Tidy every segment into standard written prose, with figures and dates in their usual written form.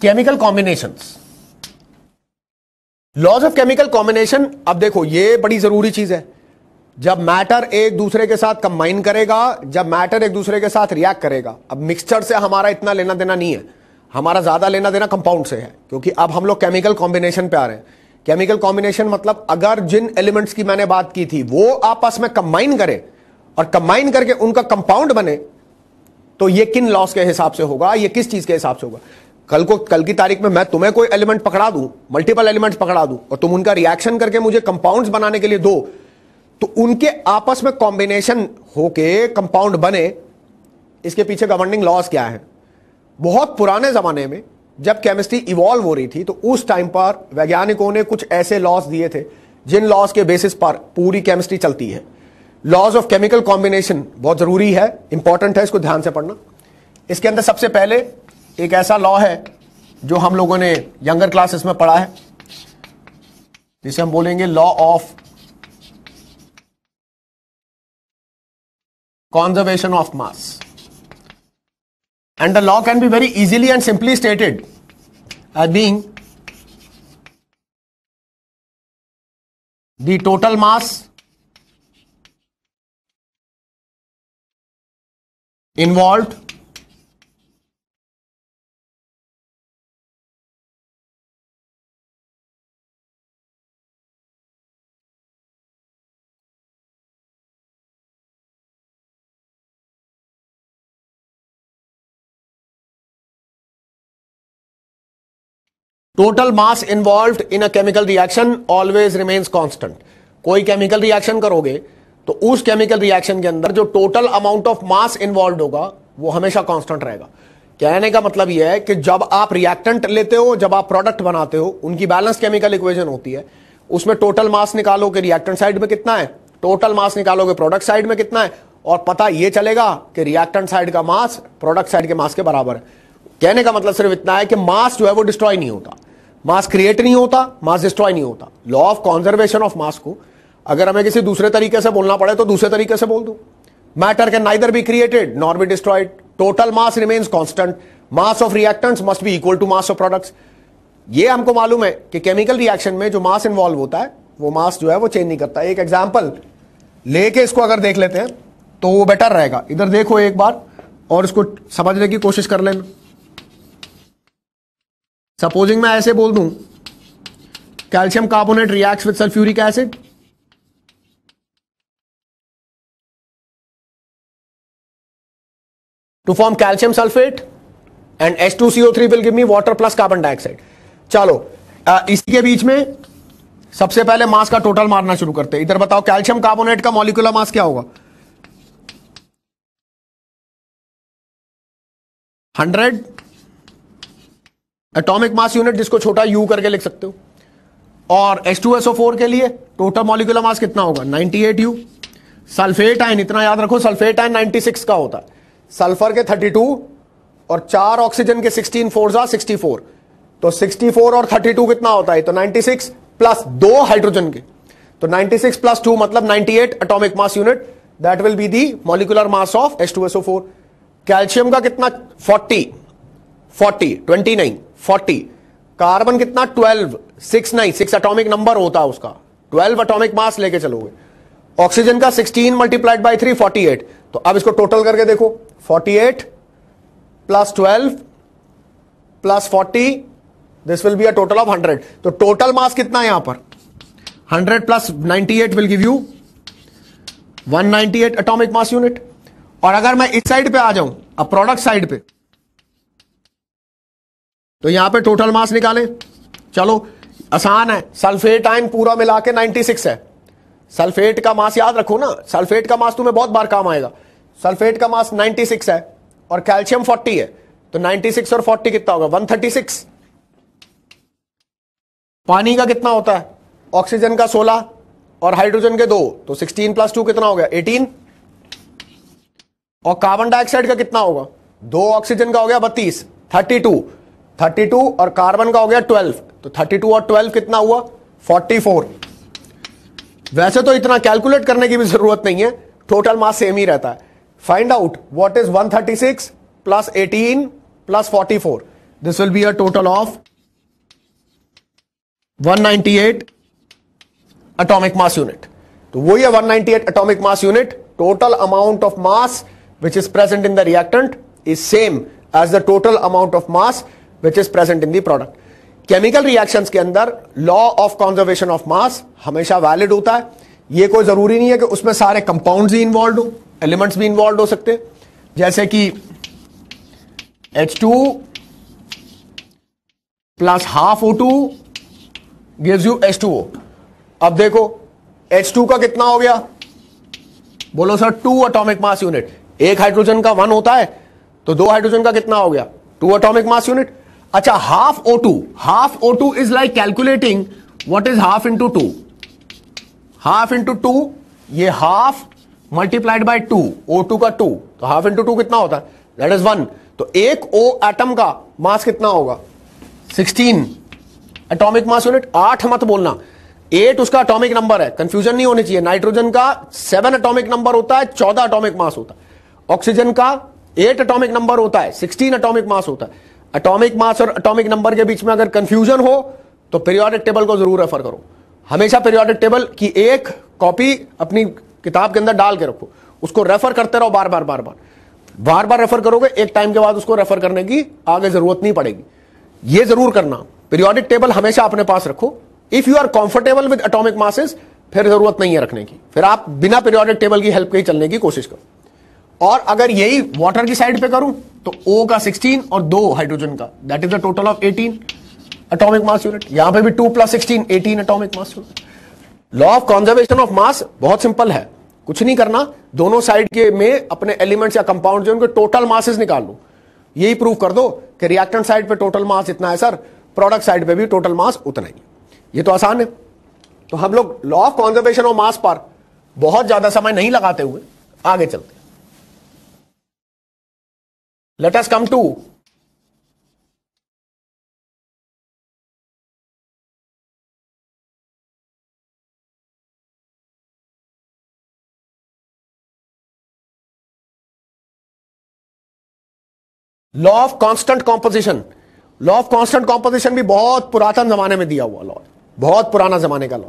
Chemical combinations, laws of chemical combination. अब देखो ये बड़ी जरूरी चीज है। जब मैटर एक दूसरे के साथ कंबाइन करेगा, जब मैटर एक दूसरे के साथ रिएक्ट करेगा। अब मिक्सचर से हमारा इतना लेना देना नहीं है, हमारा ज्यादा लेना देना कंपाउंड से है, क्योंकि अब हम लोग केमिकल कॉम्बिनेशन पे आ रहे हैं। केमिकल कॉम्बिनेशन मतलब अगर जिन एलिमेंट्स की मैंने बात की थी वो आपस में कंबाइन करें और कंबाइन करके उनका कंपाउंड बने, तो ये किन लॉस के हिसाब से होगा, ये किस चीज के हिसाब से होगा। कल की तारीख में मैं तुम्हें कोई एलिमेंट पकड़ा दूं, मल्टीपल एलिमेंट्स पकड़ा दूं और तुम उनका रिएक्शन करके मुझे कंपाउंड्स बनाने के लिए दो, तो उनके आपस में कॉम्बिनेशन होके कंपाउंड बने, इसके पीछे गवर्निंग लॉज क्या है। बहुत पुराने जमाने में जब केमिस्ट्री इवॉल्व हो रही थी तो उस टाइम पर वैज्ञानिकों ने कुछ ऐसे लॉज दिए थे जिन लॉज के बेसिस पर पूरी केमिस्ट्री चलती है। लॉज ऑफ केमिकल कॉम्बिनेशन बहुत जरूरी है, इंपॉर्टेंट है, इसको ध्यान से पढ़ना। इसके अंदर सबसे पहले एक ऐसा लॉ है जो हम लोगों ने यंगर क्लासेस में पढ़ा है, जिसे हम बोलेंगे law of conservation of mass, and the law can be very easily and simply stated as being the total mass involved total mass involved in a chemical reaction always remains constant. कोई chemical reaction करोगे तो उस chemical reaction के अंदर जो total amount of mass involve होगा वो हमेशा कांस्टेंट रहेगा। कहने का मतलब यह है कि जब आप रिएक्टेंट लेते हो, जब आप प्रोडक्ट बनाते हो, उनकी बैलेंस केमिकल इक्वेशन होती है, उसमें टोटल मास निकालो कि रिएक्टेंट साइड में कितना है, टोटल मास निकालोगे प्रोडक्ट साइड में कितना है, और पता यह चलेगा कि रिएक्टेंट साइड का मास प्रोडक्ट साइड के मास के बराबर है। कहने का मतलब सिर्फ इतना है कि मास जो है वो डिस्ट्रॉय नहीं होता, मास क्रिएट नहीं होता, मास डिस्ट्रॉय नहीं होता। लॉ ऑफ कंजर्वेशन ऑफ मास को अगर हमें किसी दूसरे तरीके से बोलना पड़े तो दूसरे तरीके से बोल दो, matter can neither be created nor be destroyed, total mass remains constant, mass of reactants must be equal to mass of products. ये हमको मालूम है कि केमिकल रिएक्शन में जो मास इन्वॉल्व होता है वो मास जो है वो चेंज नहीं करता। एक एग्जांपल लेके इसको अगर देख लेते हैं तो वो बेटर रहेगा। इधर देखो एक बार और इसको समझने की कोशिश कर लेना। सपोजिंग मैं ऐसे बोल दूं, calcium carbonate reacts with sulphuric acid, to form calcium sulphate and H2CO3 will give me water plus carbon dioxide. चलो इसी के बीच में सबसे पहले मास का टोटल मारना शुरू करते हैं। इधर बताओ कैल्शियम कार्बोनेट का मॉलिक्यूलर मास क्या होगा? 100 एटॉमिक मास यूनिट, जिसको छोटा u करके लिख सकते हो। और H2SO4 के लिए टोटल मॉलिक्यूलर मास कितना होगा? 98u। सल्फेट आयन, इतना याद रखो, सल्फेट आयन 96 का होता है, सल्फर के 32 और 4 ऑक्सीजन के 16 4 64, तो 64 और 32 कितना होता है? तो 96 प्लस 2 हाइड्रोजन के, तो 96 प्लस 2 मतलब 98 atomic mass unit, that will be the molecular mass of H2SO4। Calcium का कितना? 40 कार्बन कितना? 12 6 एटॉमिक नंबर होता है उसका, 12 एटॉमिक मास लेके चलोगे। ऑक्सीजन का 16 मल्टीप्लाइड बाई 3 48। तो अब इसको टोटल करके देखो, 48 plus 12 plus 40, this will be a total of 100। तो टोटल मास कितना है यहां पर? 100 plus 98 will give you 198 atomic mass unit. और अगर मैं इस साइड पे आ जाऊं, अब प्रोडक्ट साइड पे, तो यहां पे टोटल मास निकालें। चलो आसान है, सल्फेट आयन पूरा मिला के 96 है। सल्फेट का मास याद रखो ना, सल्फेट का मास तुम्हें बहुत बार काम आएगा। सल्फेट का मास 96 है और कैल्शियम 40 है, तो 96 और 40 कितना होगा? 136। पानी का कितना होता है? ऑक्सीजन का 16 और हाइड्रोजन के 2, तो 16 प्लस 2 कितना हो गया? 18। और कार्बन डाइऑक्साइड का कितना होगा? 2 ऑक्सीजन का हो गया 32, 32 और कार्बन का हो गया 12, तो 32 और 12 कितना हुआ? 44। वैसे तो इतना कैलकुलेट करने की भी जरूरत नहीं है, टोटल मास सेम ही रहता है। Find out what is 136 plus 18 plus 44। This will be a total of 198 atomic mass unit. तो वो ये 198 atomic mass unit, total amount of mass which is present in the reactant is same as the total amount of mass which is present in the product. Chemical reactions के अंदर law of conservation of mass हमेशा valid होता है। ये कोई जरूरी नहीं है कि उसमें सारे कंपाउंड्स ही इन्वॉल्व हो, एलिमेंट्स भी इन्वॉल्व हो सकते हैं, जैसे कि H2 plus half O2 gives you H2O। अब देखो H2 का कितना हो गया, बोलो सर 2 एटॉमिक मास यूनिट। एक हाइड्रोजन का 1 होता है, तो 2 हाइड्रोजन का कितना हो गया, 2 एटॉमिक मास यूनिट। अच्छा, half O2 is like calculating what is half into 2। Half into 2, ये हाफ मल्टीप्लाइड बाय 2, O2 का 2, तो हाफ इंटू 2 कितना होता है, दैट इज 1। तो एक O एटम का मास कितना होगा, 16 एटॉमिक मास यूनिट। 8 मत बोलना, 8 उसका एटॉमिक नंबर है, कंफ्यूजन नहीं होनी चाहिए। नाइट्रोजन का 7 एटॉमिक नंबर होता है, 14 एटॉमिक मास होता है। ऑक्सीजन का 8 एटॉमिक नंबर होता है, 16 एटॉमिक मास होता है। एटॉमिक मास और एटॉमिक नंबर के बीच में अगर कंफ्यूजन हो तो पीरियोडिक टेबल को जरूर रेफर करो। हमेशा पीरियोडिक टेबल की एक कॉपी अपनी किताब के अंदर डाल के रखो, उसको रेफर करते रहो बार बार रेफर करोगे, एक टाइम के बाद उसको रेफर करने की आगे जरूरत नहीं पड़ेगी। ये जरूर करना, पीरियोडिक टेबल हमेशा अपने पास रखो। If you are comfortable with atomic masses, फिर जरूरत नहीं है रखने की, फिर आप बिना पीरियोडिक टेबल की हेल्प के ही चलने की कोशिश करो। और अगर यही वाटर की साइड पे करूं तो O का 16 और 2 हाइड्रोजन का, that is the total of 18 atomic mass unit. यहां पे भी 2 + 16 18 atomic mass unit. Law of conservation of मास बहुत सिंपल है, कुछ नहीं करना, दोनों साइड के में अपने एलिमेंट्स या कंपाउंड जो उनके टोटल मासेस निकाल लो। यही प्रूव कर दो कि रिएक्टेंट साइड पे टोटल मास इतना है सर, प्रोडक्ट साइड पे भी टोटल मास उतना ही। ये तो आसान है। तो हम लोग law of conservation of mass पर बहुत ज्यादा समय नहीं लगाते हुए आगे चलते। Let us come to law of constant composition. Law of constant composition भी बहुत पुरातन जमाने में दिया हुआ लॉ, बहुत पुराना जमाने का लॉ।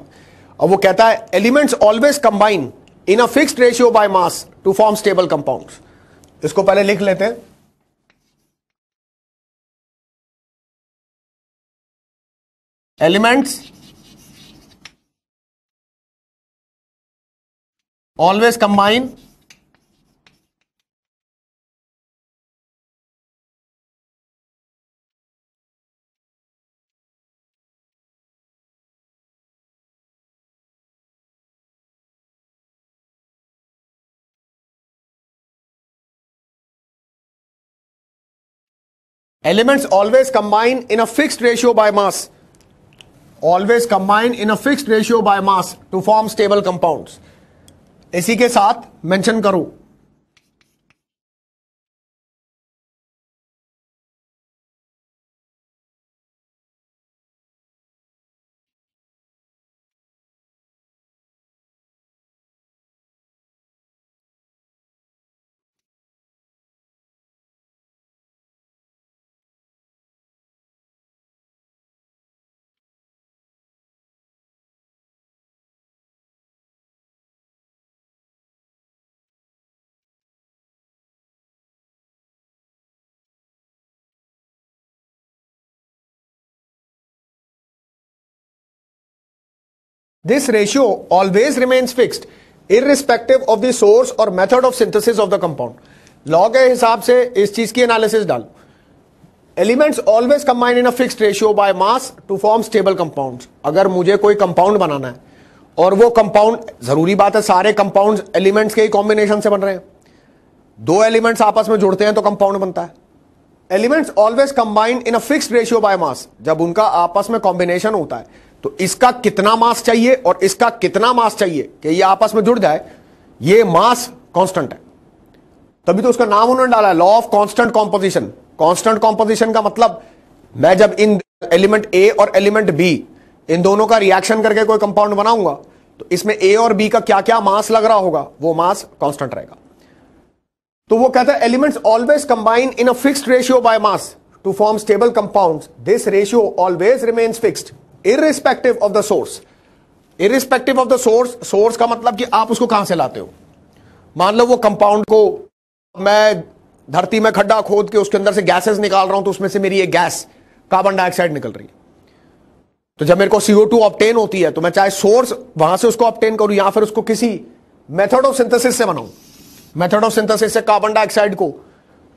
और वो कहता है elements always combine in a fixed ratio by mass to form stable compounds. इसको पहले लिख लेते हैं। Elements always combine Elements always combine in a fixed ratio by mass. Always combine in a fixed ratio by mass to form stable compounds. इसी के साथ mention करूं this ratio always remains fixed irrespective of the source or method of synthesis of the compound. Law के हिसाब से इस चीज की एनालिसिस डालो। Elements always combine in a fixed ratio by mass to form stable compounds. अगर मुझे कोई कंपाउंड बनाना है और वो कंपाउंड, जरूरी बात है सारे कंपाउंड्स एलिमेंट्स के ही कॉम्बिनेशन से बन रहे हैं, 2 एलिमेंट्स आपस में जुड़ते हैं तो कंपाउंड बनता है। Elements always combine in a fixed ratio by मास, जब उनका आपस में कॉम्बिनेशन होता है तो इसका कितना मास चाहिए और इसका कितना मास चाहिए कि ये आपस में जुड़ जाए, ये मास कांस्टेंट है। तभी तो उसका नाम उन्होंने डाला law of constant composition. Constant composition का मतलब मैं जब इन एलिमेंट ए और एलिमेंट बी इन दोनों का रिएक्शन करके कोई कंपाउंड बनाऊंगा तो इसमें ए और बी का क्या क्या मास लग रहा होगा, वो मास कांस्टेंट रहेगा। तो वो कहता है elements always combine in a fixed ratio by mass to form stable compounds, this ratio always remains fixed irrespective of the source. Irrespective of the source, source का मतलब कि आप उसको कहां से लाते हो. मान लो वो कंपाउंड को मैं धरती में खड्डा खोद के उसके अंदर से गैसेस निकाल रहा हूं, तो उसमें से मेरी एक गैस कार्बन डाइऑक्साइड निकल रही है. तो जब मेरे को CO2 ऑब्टेन होती है, तो मैं चाहे सोर्स वहां से उसको ऑब्टेन करूं या फिर उसको किसी मेथड ऑफ सिंथेसिस से बनाऊं. मेथड ऑफ सिंथेसिस से कार्बन डाइऑक्साइड को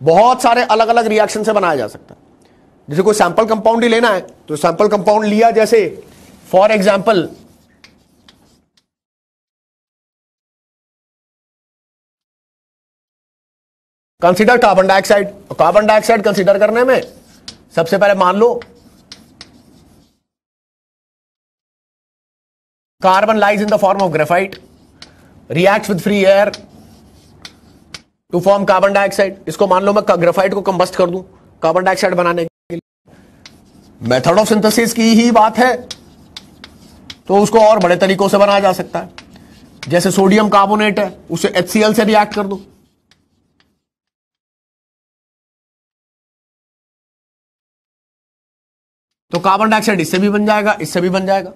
बहुत सारे अलग अलग रिएक्शन से बनाया जा सकता है. जैसे कोई सैंपल कंपाउंड ही लेना है, तो सैंपल कंपाउंड लिया, जैसे for example consider carbon dioxide. Carbon dioxide consider करने में सबसे पहले मान लो carbon lies in the form of graphite, react with free air to form carbon dioxide. इसको मान लो मैं ग्रेफाइट को कंबस्ट कर दूं कार्बन डाइऑक्साइड बनाने के लिए. मेथड ऑफ सिंथेसिस की ही बात है, तो उसको और बड़े तरीकों से बनाया जा सकता है. जैसे सोडियम कार्बोनेट है, उसे HCl से रिएक्ट कर दो, तो कार्बन डाइऑक्साइड इससे भी बन जाएगा, इससे भी बन जाएगा.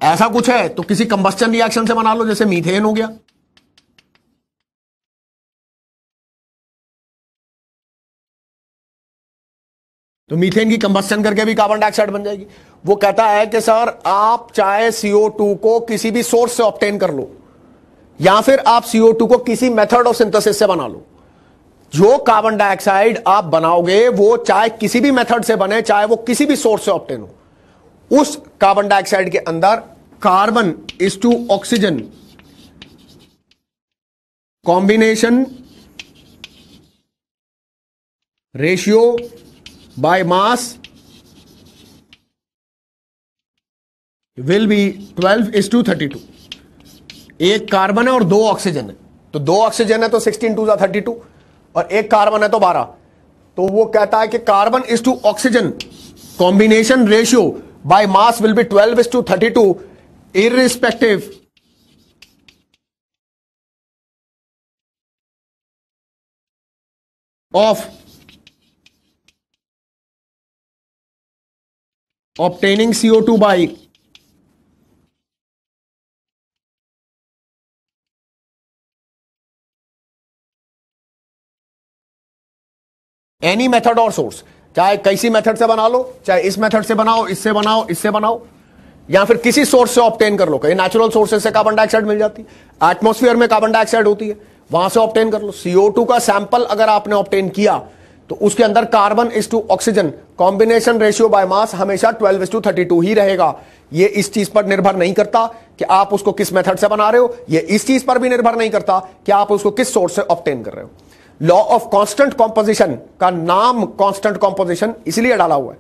ऐसा कुछ है तो किसी कंबस्टन रिएक्शन से बना लो, जैसे मीथेन हो गया. तो मीथेन की कंबस्टन करके भी कार्बन डाइऑक्साइड बन जाएगी. वो कहता है कि सर आप चाहे CO2 को किसी भी सोर्स से ऑब्टेन कर लो, या फिर आप CO2 को किसी मेथड ऑफ सिंथेसिस से बना लो. जो कार्बन डाइऑक्साइड आप बनाओगे वो चाहे किसी भी मेथड से बने, चाहे वो किसी भी सोर्स से ऑब्टेन हो, उस कार्बन डाइऑक्साइड के अंदर carbon is to oxygen combination ratio by mass will be 12:32. एक कार्बन है और 2 ऑक्सीजन है, तो 2 ऑक्सीजन है तो 16 2 32, और एक कार्बन है तो 12. तो वो कहता है कि carbon is to oxygen combination ratio by mass will be 12:32 irrespective of obtaining CO2 by any method और सोर्स. चाहे किसी मेथड से बना लो, चाहे इस मेथड से बनाओ, इससे बनाओ, इससे बनाओ, या फिर किसी सोर्स से ऑब्टेन कर लो. कहीं नेचुरल सोर्सेस से कार्बन डाइऑक्साइड मिल जाती है, एटमॉस्फेयर में कार्बन डाइऑक्साइड होती है, वहां से ऑब्टेन कर लो. CO2 का सैंपल अगर आपने ऑब्टेन किया तो उसके अंदर carbon is to oxygen combination ratio by mass हमेशा 12:32 ही रहेगा. ये इस चीज पर निर्भर नहीं करता कि आप उसको किस मेथड से बना रहे हो, ये इस चीज पर भी निर्भर नहीं करता कि आप उसको किस सोर्स से ऑब्टेन कर रहे हो. लॉ ऑफ कांस्टेंट कॉम्पोजिशन का नाम कांस्टेंट कॉम्पोजिशन इसलिए डाला हुआ है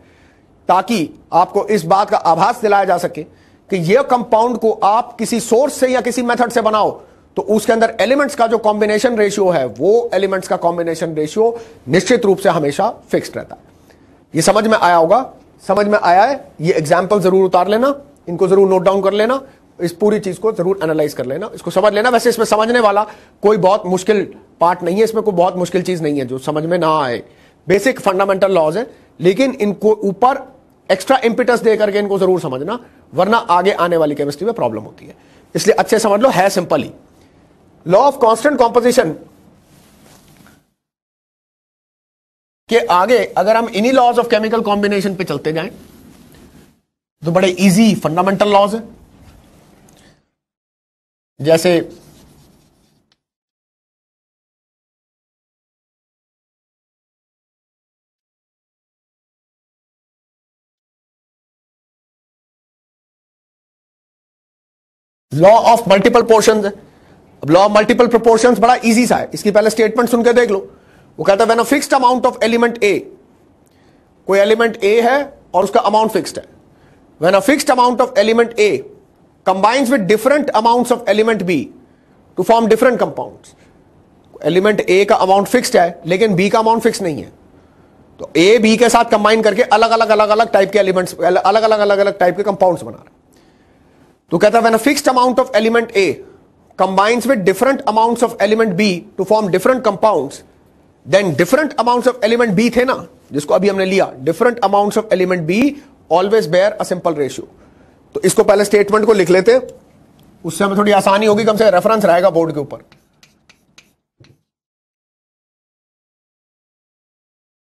ताकि आपको इस बात का आभास दिलाया जा सके कि यह कंपाउंड को आप किसी सोर्स से या किसी मेथड से बनाओ तो उसके अंदर एलिमेंट्स का जो कॉम्बिनेशन रेशियो है, वो एलिमेंट्स का कॉम्बिनेशन रेशियो निश्चित रूप से हमेशा फिक्स्ड रहता है. ये समझ में आया होगा? समझ में आया है? ये एग्जाम्पल जरूर उतार लेना, इनको जरूर नोट डाउन कर लेना, इस पूरी चीज को जरूर एनालाइज कर लेना, इसको समझ लेना. वैसे इसमें समझने वाला कोई बहुत मुश्किल पार्ट नहीं है, इसमें कोई बहुत मुश्किल चीज नहीं है जो समझ में ना आए. बेसिक फंडामेंटल लॉज है, लेकिन इनको ऊपर एक्स्ट्रा इंपिटस दे करके इनको जरूर समझना, वरना आगे आने वाली केमिस्ट्री में प्रॉब्लम होती है. इसलिए अच्छे समझ लो, है simple he. Law of constant composition के आगे अगर हम इन्हीं लॉज ऑफ केमिकल कॉम्बिनेशन पे चलते जाएं तो बड़े इजी फंडामेंटल लॉज है. जैसे लॉ ऑफ मल्टीपल पोर्शंस है. अब लॉ ऑफ मल्टीपल प्रोपोर्शंस बड़ा इजी सा है, इसकी पहले स्टेटमेंट सुन के देख लो. वो कहता है when a fixed amount of element A, कोई एलिमेंट ए है और उसका अमाउंट फिक्स्ड है. When a fixed amount of element A combines with different amounts of element B to form different compounds. Element A का amount fixed है लेकिन B का amount fix नहीं है, तो ए बी के साथ कंबाइन करके अलग अलग टाइप के एलिमेंट्स, अलग अलग टाइप के कंपाउंड्स बना रहे. तो कहता है when a fixed amount of element A combines with different amounts of element B to form different compounds, then different amounts of element B थे ना, जिसको अभी हमने लिया, different amounts of element B always bear a simple ratio. तो इसको पहले statement को लिख लेते, उससे हमें थोड़ी आसानी होगी, कम से रेफरेंस रहेगा बोर्ड के ऊपर।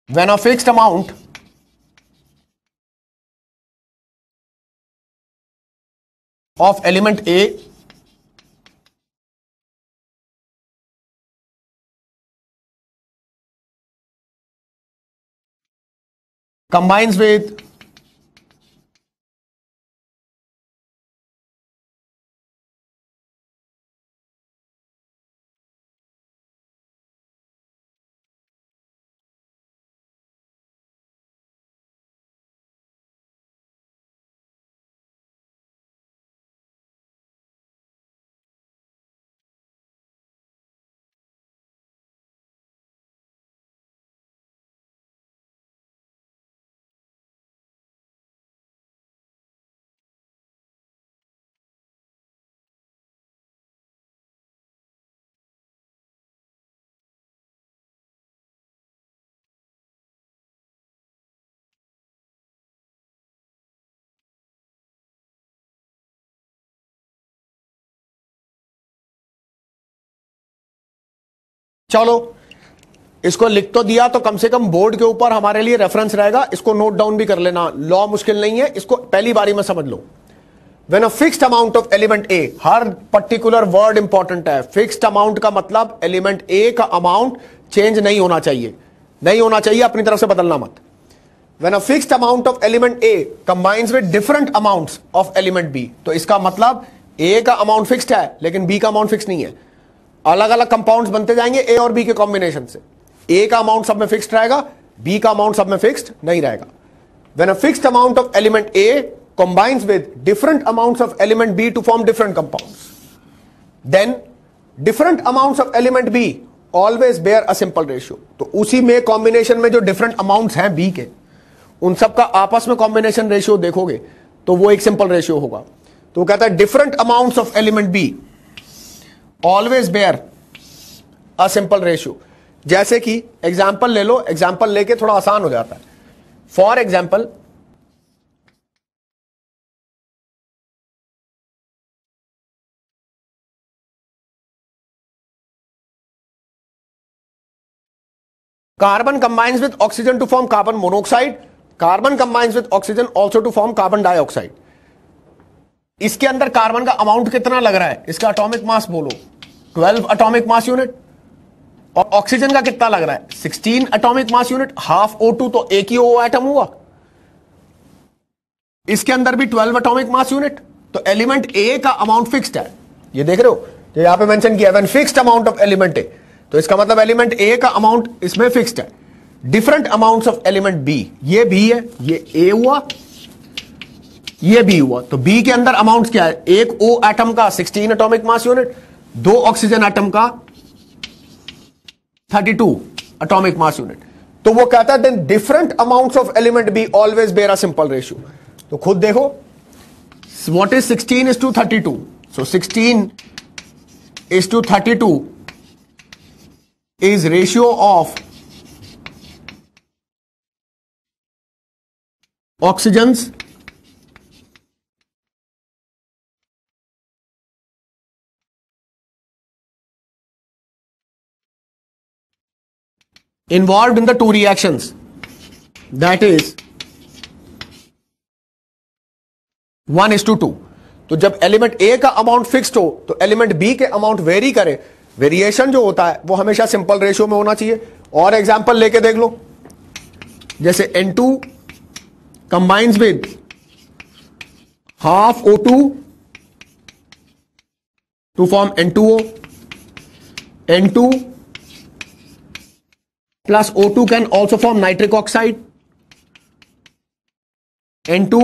When a fixed amount of element A combines with चलो इसको लिख तो दिया, तो कम से कम बोर्ड के ऊपर हमारे लिए रेफरेंस रहेगा, इसको नोट डाउन भी कर लेना। लॉ मुश्किल नहीं है, इसको पहली बारी में समझ लो। When a fixed amount of element A, हर पर्टिकुलर वर्ड इंपॉर्टेंट है। फिक्स्ड अमाउंट का मतलब एलिमेंट ए का अमाउंट चेंज नहीं होना चाहिए, नहीं होना चाहिए, अपनी तरफ से बदलना मत। When a fixed amount of element A combines with different amounts of element B, तो इसका मतलब ए का अमाउंट फिक्स्ड है लेकिन बी का अमाउंट फिक्स नहीं है। अलग अलग कंपाउंड्स बनते जाएंगे ए और बी के कॉम्बिनेशन से। ए का अमाउंट सब में फिक्स्ड रहेगा, बी का अमाउंट सब में फिक्स्ड नहीं रहेगा। When a fixed amount of element A combines with different amounts of element B to form different compounds, then different amounts of element B always bear a simple ratio. तो उसी में combination में जो different amounts हैं B के, उन सब का आपस में कॉम्बिनेशन रेशियो देखोगे तो वो एक सिंपल रेशियो होगा। तो वो कहता है different amounts of element B always bear a simple ratio. जैसे कि एग्जाम्पल ले लो, एग्जाम्पल लेके थोड़ा आसान हो जाता है। For example, carbon combines with oxygen to form carbon monoxide, carbon combines with oxygen also to form carbon dioxide. इसके अंदर कार्बन का अमाउंट कितना लग रहा है, इसका एटॉमिक मास बोलो 12 एटॉमिक मास यूनिट, और ऑक्सीजन का कितना लग रहा है 16 atomic mass unit. Half O2 तो एक ही O एटम हुआ, इसके अंदर भी 12 एटॉमिक मास यूनिट। तो एलिमेंट ए का अमाउंट फिक्स्ड है, ये देख रहे हो, तो यहां पे मेंशन किया when fixed amount of element A, तो इसका मतलब एलिमेंट ए का अमाउंट इसमें फिक्स्ड है। Different amounts of element B, ये बी है, ये ए हुआ, ये बी हुआ। तो बी के अंदर अमाउंट क्या है, एक O एटम का 16 एटॉमिक मास यूनिट, दो ऑक्सीजन एटम का 32 एटॉमिक मास यूनिट। तो वो कहता है then different amounts of element B always bear a simple ratio. तो खुद देखो, what is 16 is to 32, so 16 is to 32 is ratio of oxygens involved in the two reactions, that is 1:2। तो जब element A का amount fixed हो तो element B के amount very करे, वेरिएशन जो होता है वो हमेशा सिंपल रेशियो में होना चाहिए। और एग्जांपल लेके देख लो, जैसे N2 combines with half O2 to form N2O, N2 plus O2 can also form nitric oxide, N2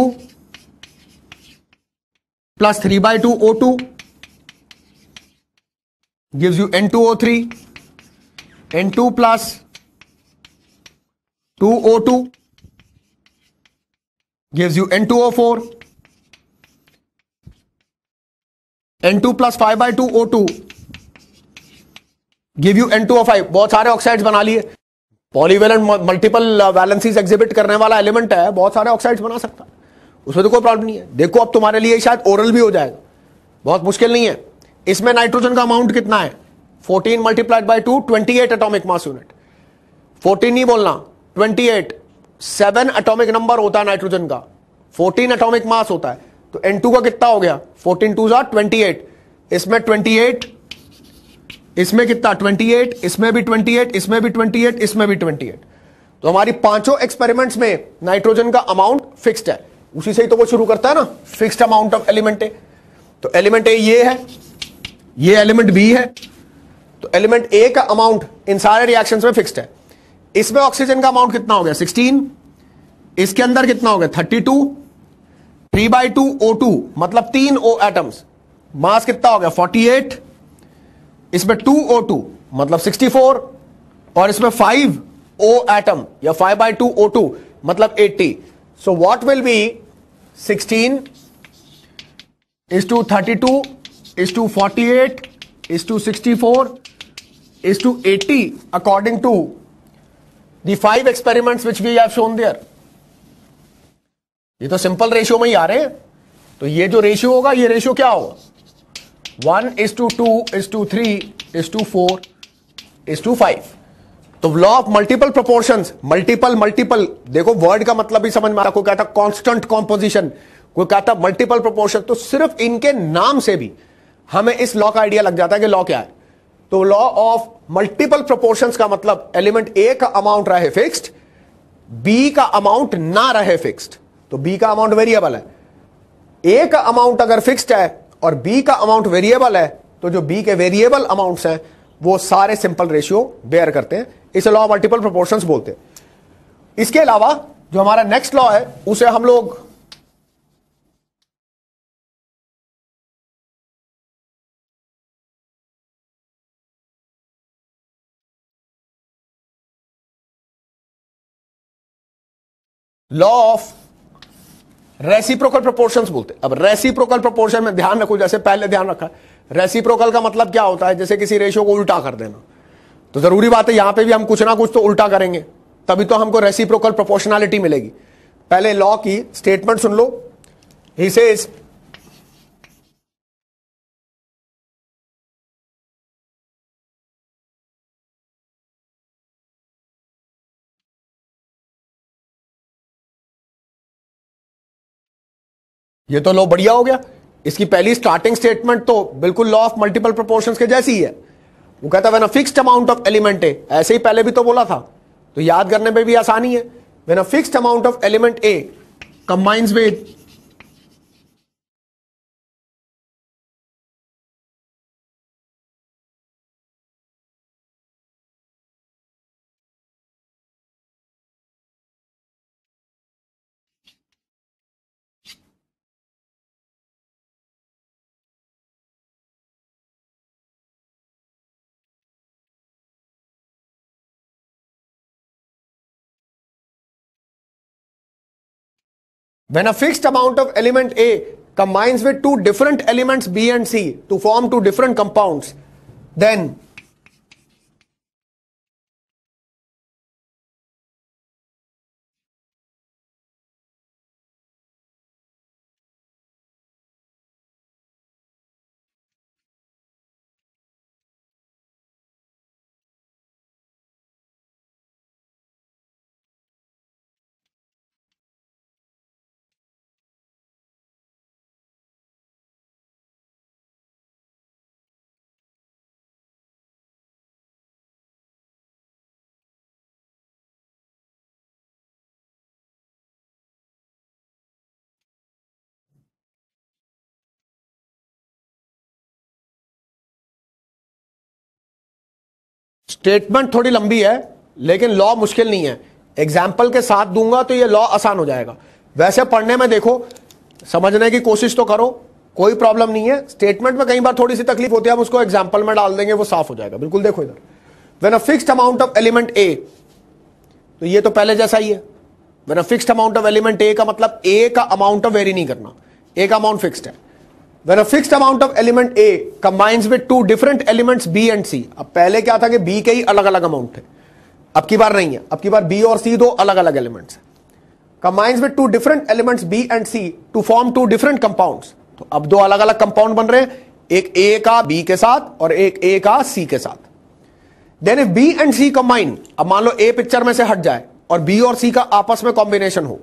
plus 3/2 O2 gives you N2O3, N2 plus 2 O2 gives you N2O4, N2 plus 5/2 O2 give you N2O5। बहुत सारे oxides बना लिए। Polyvalent multiple valencies exhibit करने वाला element है, बहुत सारे oxides बना सकता है, उसमें तो कोई प्रॉब्लम नहीं है। देखो अब तुम्हारे लिए शायद ओरल भी हो जाएगा, बहुत मुश्किल नहीं है। इसमें नाइट्रोजन का अमाउंट कितना है? 14 multiplied by 2, 28 atomic mass unit. 14 नहीं बोलना, 28। 7 एटॉमिक नंबर होता है नाइट्रोजन का, 14 एटॉमिक मास होता है, तो N2 का कितना हो गया? 14 2 28। इसमें 28, इसमें कितना? 28, इसमें भी 28, इसमें भी 28, इसमें भी 28। तो हमारी पांचों एक्सपेरिमेंट्स में नाइट्रोजन का अमाउंट फिक्स्ड है। उसी से ही तो वो शुरू करता है ना, fixed amount of element A. तो एलिमेंट ए ये है, ये एलिमेंट बी है, तो एलिमेंट ए का अमाउंट इन सारे रिएक्शंस में फिक्स्ड है। इसमें ऑक्सीजन का अमाउंट कितना हो गया? 16। इसके अंदर कितना हो गया? 32। 3/2 O2 मतलब 3 O एटम्स, मास कितना हो गया? 48। इसमें 2 O2 मतलब 64, और इसमें 5 O एटम या 5/2 O2 मतलब 80। So what will be 16 is to 32 is to 48 is to 64 is to 80 according to the 5 experiments which we have shown there। ये तो सिंपल रेशियो में ही आ रहे हैं, तो ये जो रेशियो होगा, ये रेशियो क्या होगा? 1:2 3 4 5। तो law of multiple proportions, multiple देखो वर्ड का मतलब भी समझ में आ रहा। कोई कहता कांस्टेंट कॉम्पोजिशन, कोई कहता मल्टीपल प्रोपोर्शन, तो सिर्फ इनके नाम से भी हमें इस लॉ का आइडिया लग जाता है कि लॉ क्या है। तो लॉ ऑफ मल्टीपल प्रोपोर्शंस का मतलब एलिमेंट ए का अमाउंट रहे फिक्स्ड, बी का अमाउंट ना रहे फिक्स्ड। तो बी का अमाउंट वेरिएबल है, ए का अमाउंट अगर फिक्स्ड है और बी का अमाउंट वेरिएबल है, तो जो बी के वेरिएबल अमाउंट्स हैं वो सारे सिंपल रेशियो बेयर करते हैं। इसे लॉ ऑफ मल्टीपल प्रोपोर्शंस बोलते हैं। इसके अलावा जो हमारा नेक्स्ट लॉ है उसे हम लोग लॉ ऑफ रेसिप्रोकल प्रोपोर्शंस बोलते हैं। अब रेसिप्रोकल प्रोपोर्शन में ध्यान रखो, जैसे पहले ध्यान रखा, रेसिप्रोकल का मतलब क्या होता है? जैसे किसी रेशियो को उल्टा कर देना। तो जरूरी बात है यहां पे भी हम कुछ ना कुछ तो उल्टा करेंगे, तभी तो हमको रेसिप्रोकल प्रोपोर्शनैलिटी मिलेगी। पहले लॉ की statement soon low. He says ये तो लॉ बढ़िया हो गया। इसकी पहली स्टार्टिंग स्टेटमेंट तो बिल्कुल लॉ ऑफ मल्टीपल प्रोपोर्शंस के जैसी ही है। वो कहता है when a fixed amount of element A, ऐसे ही पहले भी तो बोला था, तो याद करने में भी आसानी है। When a fixed amount of element A combines with when a fixed amount of element A combines with two different elements B and C to form two different compounds, then statement थोड़ी लंबी है लेकिन law मुश्किल नहीं है। Example के साथ दूंगा तो ये लॉ आसान हो जाएगा। वैसे पढ़ने में देखो, समझने की कोशिश तो करो, कोई प्रॉब्लम नहीं है। स्टेटमेंट में कई बार थोड़ी सी तकलीफ होती है, हम उसको एग्जाम्पल में डाल देंगे, वो साफ हो जाएगा। बिल्कुल देखो इधर, when a fixed amount of element A, तो ये तो पहले जैसा ही है। When a fixed amount of element A का मतलब ए का अमाउंट ऑफ वेरी नहीं करना, ए का अमाउंट फिक्स्ड है। When a fixed amount of element A combines with two different elements B and C, अब पहले क्या था कि B के ही अलग अलग अमाउंट थे, अब की बार नहीं है, अब की बार बी और सी दो अलग अलग एलिमेंट्स है। Combines with two different elements B and C to form two different compounds. तो अब दो अलग अलग कंपाउंड बन रहे हैं, एक ए का बी के साथ और एक ए का सी के साथ। Then if B and C combine, अब मान लो ए पिक्चर में से हट जाए और बी और सी का आपस में कॉम्बिनेशन हो।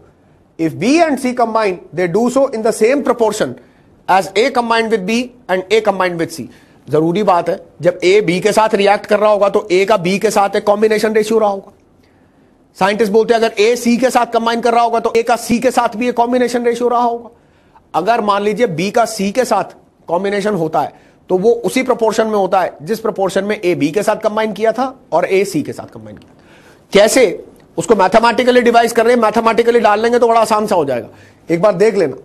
If B and C combine they do so in the same proportion as A combined with B and A combined with C. जरूरी बात है, जब ए बी के साथ रिएक्ट कर रहा होगा तो ए का बी के साथ एक कॉम्बिनेशन रेशियो रहा होगा। साइंटिस्ट बोलते हैं अगर ए सी के साथ कंबाइन कर रहा होगा तो ए का सी के साथ भी एक कॉम्बिनेशन रेशियो रहा होगा। अगर मान लीजिए बी का सी के साथ कॉम्बिनेशन होता है तो वो उसी प्रोपोर्शन में होता है जिस प्रोपोर्शन में ए बी के साथ कंबाइन किया था और ए सी के साथ कंबाइन किया था। कैसे उसको मैथमेटिकली डिवाइस कर रहे हैं, मैथमेटिकली डाल लेंगे तो बड़ा आसान सा हो जाएगा। एक बार देख लेना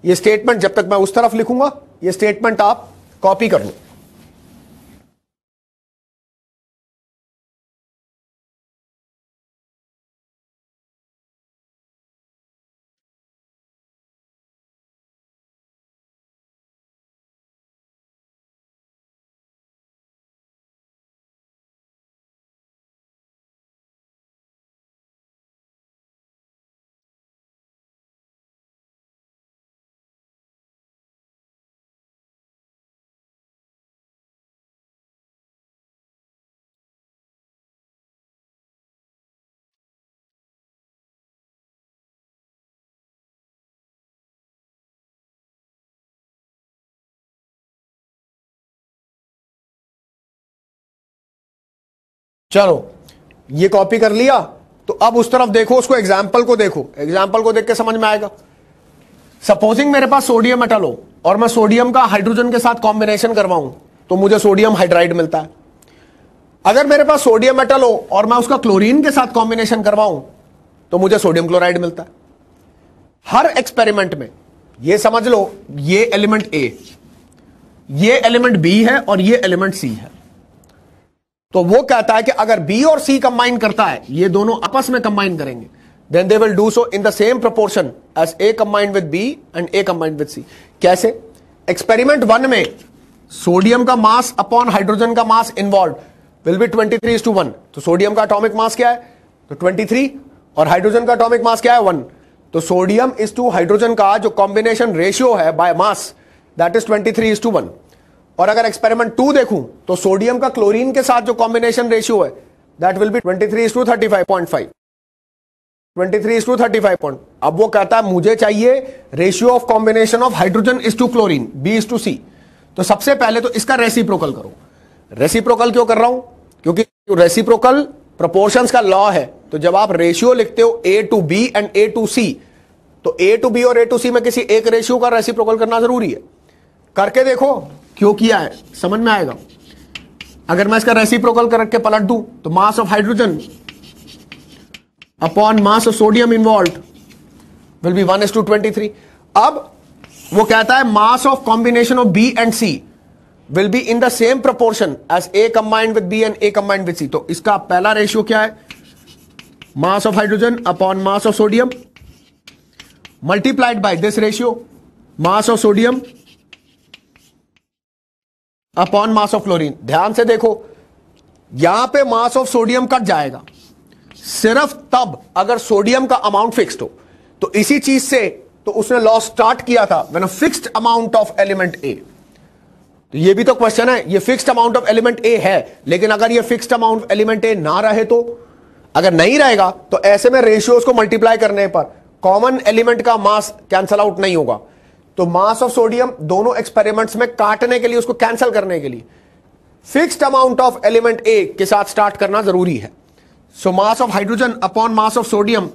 ये स्टेटमेंट, जब तक मैं उस तरफ लिखूंगा ये स्टेटमेंट आप कॉपी कर लो। चलो ये कॉपी कर लिया, तो अब उस तरफ देखो, उसको एग्जाम्पल को देखो, एग्जाम्पल को देख के समझ में आएगा। सपोजिंग मेरे पास सोडियम मेटल हो और मैं सोडियम का हाइड्रोजन के साथ कॉम्बिनेशन करवाऊं तो मुझे सोडियम हाइड्राइड मिलता है। अगर मेरे पास सोडियम मेटल हो और मैं उसका क्लोरीन के साथ कॉम्बिनेशन करवाऊं तो मुझे सोडियम क्लोराइड मिलता है। हर एक्सपेरिमेंट में ये समझ लो, ये एलिमेंट ए, ये एलिमेंट बी है और ये एलिमेंट सी है। तो वो कहता है कि अगर बी और सी कंबाइन करता है, ये दोनों आपस में कंबाइन करेंगे, then they will do so in the same proportion as A combined with B and A combined with C. कैसे? एक्सपेरिमेंट 1 में सोडियम का मास अपॉन हाइड्रोजन का मास इन्वॉल्व विल बी 23:1। तो सोडियम का एटॉमिक मास क्या है? तो 23, और हाइड्रोजन का एटॉमिक मास क्या है? 1। तो सोडियम इज टू हाइड्रोजन का जो कॉम्बिनेशन रेशियो है बाय मास, दैट इज 23:1। और अगर एक्सपेरिमेंट 2 देखूं तो सोडियम का क्लोरीन के साथ जो कॉम्बिनेशन रेशियो है दैट विल बी 23:35.5। 23:35 अब वो कहता है मुझे चाहिए ratio of combination of hydrogen is to chlorine B:C। तो सबसे पहले तो इसका रेसिप्रोकल करो। रेसिप्रोकल क्यों कर रहा हूं? क्योंकि रेसिप्रोकल प्रोपोर्शंस का लॉ है। तो जब आप रेशियो लिखते हो A/B एंड A/C, तो A/B और A/C में किसी एक रेशियो का रेसिप्रोकल करना जरूरी है। करके देखो क्यों किया है, समझ में आएगा। अगर मैं इसका रेसिप्रोकल करके पलट दूं तो mass of hydrogen upon mass of sodium involve will be 1:23। अब वो कहता है mass of combination of B and C will be in the same proportion as A combined with B and A combined with C. तो इसका पहला ratio क्या है? Mass of hydrogen upon mass of sodium multiplied by this ratio mass of sodium upon mass of chlorine. ध्यान से देखो, यहां पे मास ऑफ सोडियम कट जाएगा सिर्फ तब अगर सोडियम का अमाउंट फिक्स्ड हो। तो इसी चीज से तो उसने लॉ स्टार्ट किया था when a fixed amount of element A. तो ये भी तो क्वेश्चन है, ये fixed amount of element A है, लेकिन अगर ये फिक्स्ड अमाउंट एलिमेंट ए ना रहे तो, अगर नहीं रहेगा तो ऐसे में रेशियोज को मल्टीप्लाई करने पर कॉमन एलिमेंट का मास कैंसल आउट नहीं होगा। तो मास ऑफ सोडियम दोनों एक्सपेरिमेंट्स में काटने के लिए, उसको कैंसिल करने के लिए fixed amount of element A के साथ स्टार्ट करना जरूरी है। So mass of hydrogen upon mass of sodium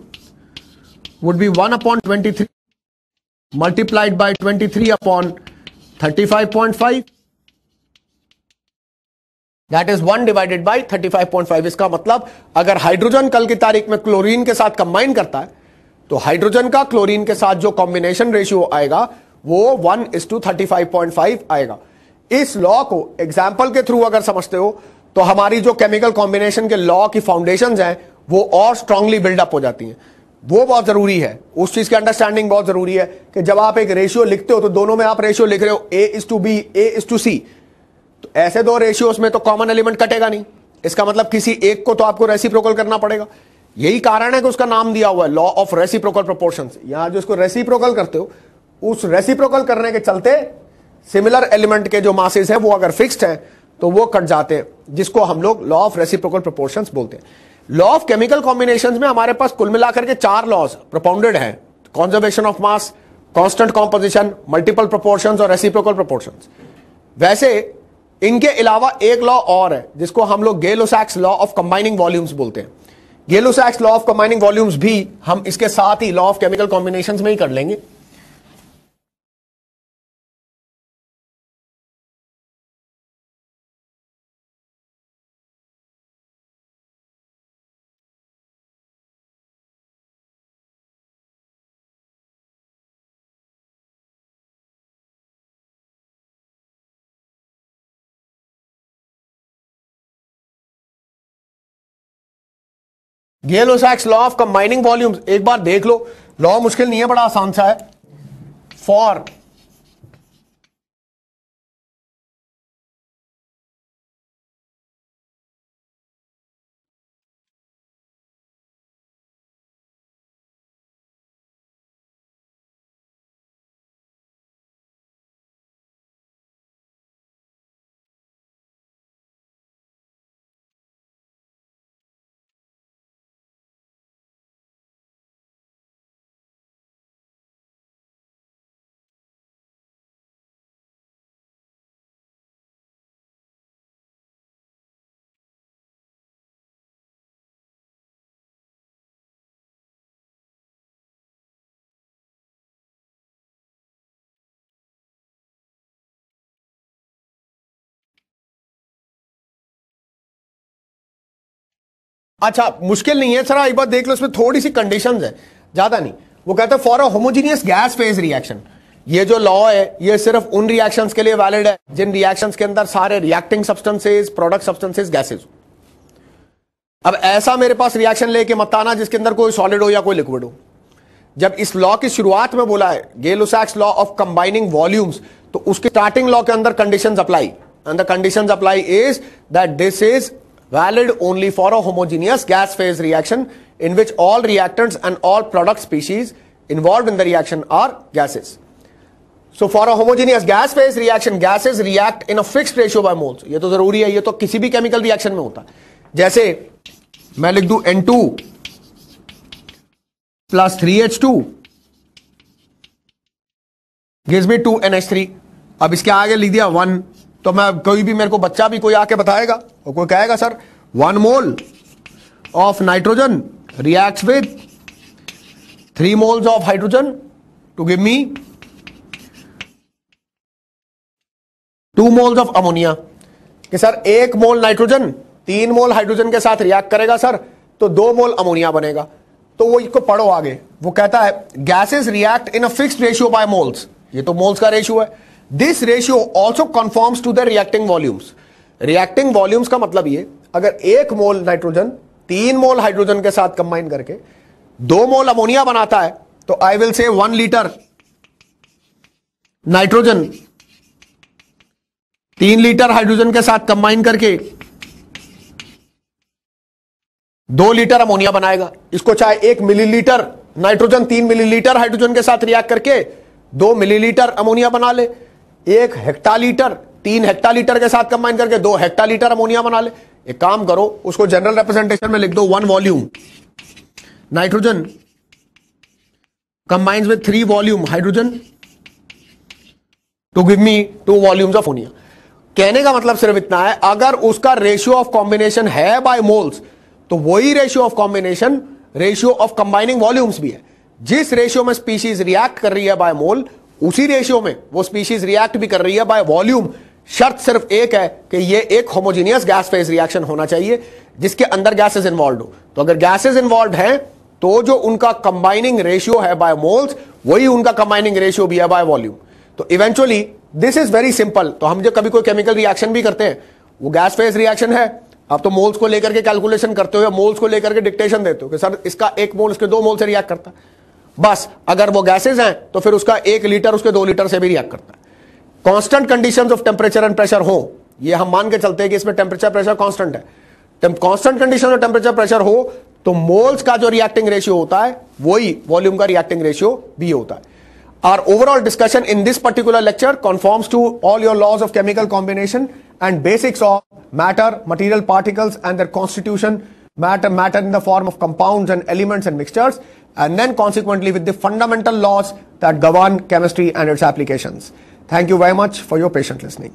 would be 1/23 multiplied by 23/35.5, that is 1 divided by 35.5। इसका मतलब अगर हाइड्रोजन कल की तारीख में क्लोरीन के साथ कंबाइन करता है तो हाइड्रोजन का क्लोरीन के साथ जो कॉम्बिनेशन रेशियो आएगा वो 1:35.5 आएगा। इस लॉ को एग्जाम्पल के थ्रू अगर समझते हो तो हमारी जो केमिकल कॉम्बिनेशन के लॉ की फाउंडेशंस हैं वो और स्ट्रांगली बिल्डअप हो जाती हैं। वो बहुत जरूरी है, उस चीज की अंडरस्टैंडिंग बहुत जरूरी है कि जब आप एक रेशियो लिखते हो तो दोनों में आप रेशियो लिख रहे हो A/B, A/C। तो ऐसे दो रेशियोज में तो कॉमन एलिमेंट कटेगा नहीं, इसका मतलब किसी एक को तो आपको रेसिप्रोकल करना पड़ेगा। यही कारण है कि उसका नाम दिया हुआ है लॉ ऑफ रेसिप्रोकल प्रोपोर्शंस। यहां जो इसको रेसिप्रोकल करते हो, उस रेसिप्रोकल करने के चलते सिमिलर एलिमेंट के जो मासेस हैं वो अगर फिक्स्ड हैं तो वो कट जाते हैं, जिसको हम लोग लॉ ऑफ रेसिप्रोकल प्रोपोर्शंस बोलते हैं। लॉ ऑफ केमिकल कॉम्बिनेशंस में हमारे पास कुल मिलाकर के 4 लॉज प्रोपाउंडेड हैं, conservation of mass, constant composition, multiple proportions और रेसिप्रोकल प्रोपोर्शंस। वैसे इनके अलावा एक लॉ और है जिसको हम लोग गेलो-सैक्स लॉ ऑफ कंबाइनिंग वॉल्यूम्स बोलते हैं। गेलो-सैक्स लॉ ऑफ कंबाइनिंग वॉल्यूम्स भी हम इसके साथ ही लॉ ऑफ केमिकल कॉम्बिनेशंस में ही कर लेंगे। गेलो-सैक्स लॉ ऑफ कंबाइनिंग वॉल्यूम्स एक बार देख लो, लॉ मुश्किल नहीं है, बड़ा आसान सा है। फॉर अच्छा, मुश्किल नहीं है सर, एक बार देख लो, इसमें थोड़ी सी कंडीशंस है, ज्यादा नहीं। वो कहते हैं for a homogeneous gas phase reaction. ये जो लॉ है ये सिर्फ उन रिएक्शंस के लिए वैलिड है जिन रिएक्शंस के अंदर सारे reacting substances, product substances, gases. अब ऐसा मेरे पास रिएक्शन लेके मत आना जिसके अंदर कोई सॉलिड हो या कोई लिक्विड हो। जब इस लॉ की शुरुआत में बोला है गेलो-सैक्स लॉ ऑफ कंबाइनिंग वॉल्यूम्स, तो उसके स्टार्टिंग लॉ के अंदर conditions apply, and the conditions apply is that this is valid only for a homogeneous gas phase reaction in which all reactants and all product species involved in the reaction are gases. So for a homogeneous gas phase reaction, gases react in a fixed ratio by moles. ये तो जरूरी है, ये तो किसी भी chemical reaction में होता है। जैसे मैं लिख दूं N2 plus 3H2 gives me 2NH3। अब इसके आगे लिख दिया 1, तो मैं कोई भी, मेरे को बच्चा भी कोई आके बताएगा और कोई कहेगा sir 1 mole of nitrogen reacts with 3 moles of hydrogen to give me 2 moles of ammonia. कि sir 1 mole nitrogen 3 mole hydrogen के साथ रिएक्ट करेगा सर, तो 2 मोल अमोनिया बनेगा। तो वो इसको पढ़ो आगे, वो कहता है gases react in a fixed ratio by moles. ये तो मोल्स का रेशियो है। This ratio also conforms to the reacting volumes. Reacting volumes का मतलब ये, अगर 1 मोल नाइट्रोजन 3 मोल हाइड्रोजन के साथ कंबाइन करके 2 मोल अमोनिया बनाता है, तो I will say 1 litre nitrogen 3 litre hydrogen के साथ कंबाइन करके 2 लीटर अमोनिया बनाएगा। इसको चाहे 1 मिलीलीटर नाइट्रोजन 3 मिलीलीटर हाइड्रोजन के साथ रिएक्ट करके 2 मिलीलीटर अमोनिया बना ले, 1 हेक्टालीटर 3 हेक्टालीटर के साथ कंबाइन करके 2 हेक्टालीटर अमोनिया बना ले। एक काम करो, उसको जनरल रिप्रेजेंटेशन में लिख दो 1 volume nitrogen combines with 3 volume hydrogen to give me 2 volumes of ammonia. कहने का मतलब सिर्फ इतना है, अगर उसका रेशियो ऑफ कॉम्बिनेशन है बाय मोल्स, तो वही ratio of combination ratio of combining volumes भी है। जिस रेशियो में स्पीशीज रिएक्ट कर रही है बाय मोल, उसी रेशियो में वो स्पीशीज रिएक्ट भी कर रही है बाय वॉल्यूम। शर्त सिर्फ एक है कि ये एक होमोजीनियस गैस फेज रिएक्शन होना चाहिए जिसके अंदर गैसेस इन्वॉल्व हो। तो अगर गैसेस इन्वॉल्व हैं तो जो उनका कंबाइनिंग रेशियो है बाय मोल्स, वही उनका कंबाइनिंग रेशियो भी है बाय वॉल्यूम। तो eventually this is very simple. तो हम जब कभी कोई केमिकल रिएक्शन भी करते हैं, वो गैस फेज रिएक्शन है, आप तो मोल्स को लेकर के कैलकुलेशन करते हो या मोल्स को लेकर के डिक्टेशन देते हो कि सर इसका 1 मोल इसके 2 मोल से रिएक्ट करता है। बस अगर वो गैसेज हैं तो फिर उसका 1 लीटर उसके 2 लीटर से भी रिएक्ट करता है। Constant conditions of temperature and pressure हो, ये हम मान के चलते हैं कि इसमें टेम्परेचर प्रेशर कांस्टेंट है, कांस्टेंट कंडीशन में टेम्परेचर प्रेशर हो तो मोल्स का जो रिएक्टिंग रेशियो होता है वही वॉल्यूम का रिएक्टिंग रेशियो भी होता है. Our overall discussion in this particular lecture conforms to all your laws of chemical combination and basics of matter, material particles and their constitution, matter in the form of compounds and elements and mixtures, and then consequently with the fundamental laws that govern chemistry and its applications. Thank you very much for your patient listening.